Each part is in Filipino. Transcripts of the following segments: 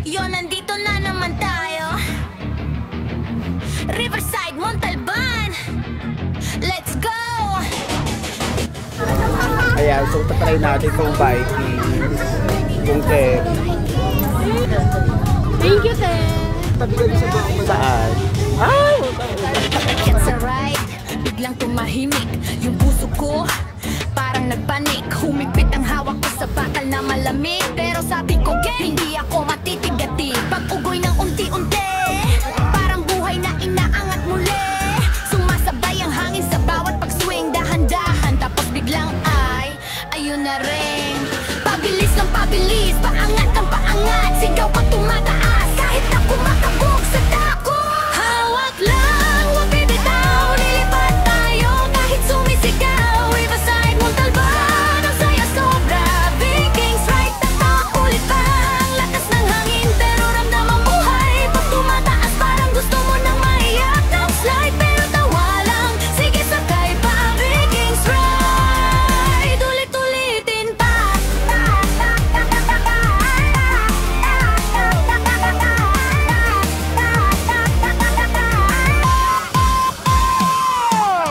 Yon, nandito na naman tayo. Riverside, Montalban. Let's go! Ayan, so tatry natin itong Viking. Yung Ted. Thank you, Ted. Saan? Ay! It's alright. Biglang tumahimik yung puso ko, parang nagpanik. Humigpit ang hawak ko sa bakal na malamig. Pero sabi ko, hindi ako matitigati. Pag-ugoy ng unti-unti, parang buhay na inaangat muli. Sumasabay ang hangin sa bawat pag-swing. Dahan-dahan, tapos biglang ayun na rin. Pabilis ng pabilis, paangat ang paangat. Sigaw pag tumataas, kahit na kumakabog sa dako. Hawak lang, wag bibitaw. Lilipad tayo kahit sumisigaw. Riverside, Montalban, ang saya sobra. Vikings right, ulit pa. Ang lakas ng hangin, pero ramdam ang buhay. Pag tumataas, parang gusto mo nang maiyak ng slide. Pero tawa lang, sige sakay pa. Vikings ride, ulit-ulitin pa.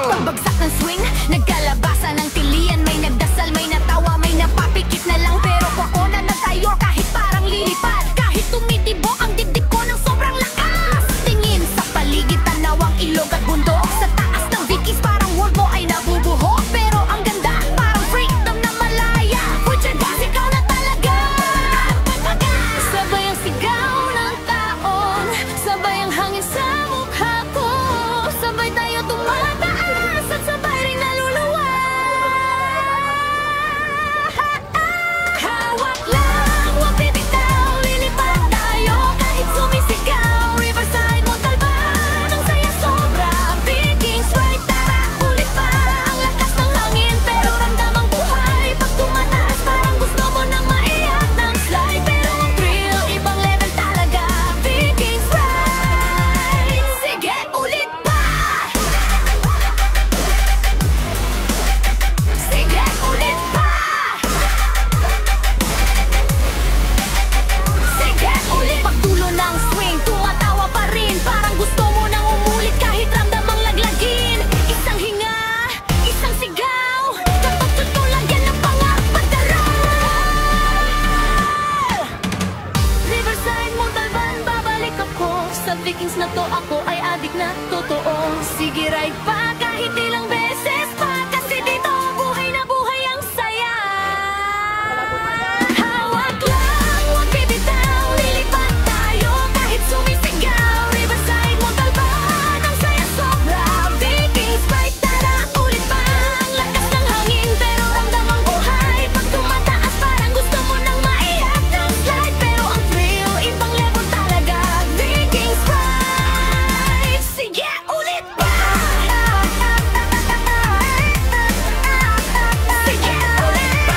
Pagbagsak ng swing, nagkalabasa ng tilian. May nagdasal, may natawa, may napapikit na lang. Pero ako na nagtayo kahit parang lilipad. Kahit tumitibok ang dibdib ko ng sobrang lakas. Tingin sa paligid, tanawang ilog at bundok. Sa taas ng Vikings, parang world mo ay nabubuhok. Pero ang ganda, parang freedom na malaya. Put your gas, ikaw na talaga. Sabay ang sigaw ng taon, sabay ang hangin sa mukha ko. Sabay tayo tumataas at sabay rin naluluwa. Hawak lang, wag bibitaw. Lilipad tayo kahit sumisigaw. Riverside, Montalban, ang saya sobra. Vikings right, tara ulit pa. Ang lakas ng hangin, pero ramdam ang buhay. Pag tumataas, parang gusto mo nang maiyak ng slide. Pero ang thrill, ibang level talaga. Vikings right, sige ulit pa. Sige ulit pa. Sige ulit. Pagdulo ng swing, tumatawa pa rin. Parang gusto mo nang umulit kahit ramdam ang laglagin. Isang hinga, isang sigaw. Kapag tutulad yan ang pangapadaral. Riverside, Montalban, babalik ako. Sa Vikings na to, ako ay adik na totoo. Sige ride pa kahit ilang beses pa. Kasi dito buhay na buhay ang saya. Hawak lang, wag bibitaw. Lilipad tayo kahit sumisigaw. Riverside, Montalban, ang saya sobra. Vikings right, tara ulit pa. Ang lakas ng hangin, pero ramdam ang buhay. Pag tumataas, parang gusto mo nang maiyak ng slide. Pero ang thrill, ibang level talaga. Vikings right, sige ulit pa. Sige ulit pa.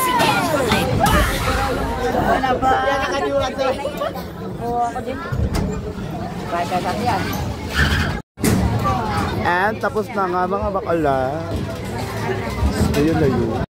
Sige ulit pa. Wala ba? Yan ang kaniwag to. Oo, ako din. Kahit kasat yan. And tapos na nga mga bakala. Ayun na yun.